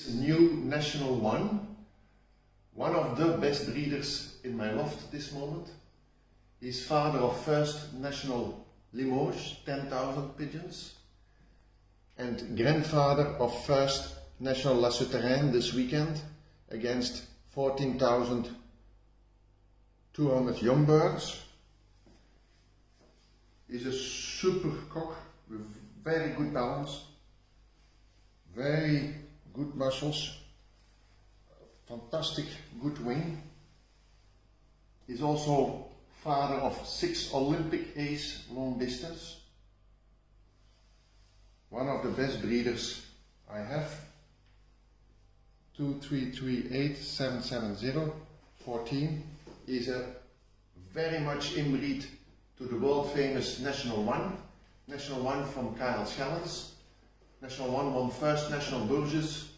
is new National one of the best breeders in my loft at this moment. He's father of first National Limoges, 10,000 pigeons, and grandfather of first National La Souterraine this weekend against 14,200 young birds. He's a super cock with very good balance, very good muscles, fantastic good wing. He's also father of 6 Olympic ace long distance. One of the best breeders I have. 2338-770-14 is a very much inbreed to the world famous National National from Karel Schellens. National won first National Bourges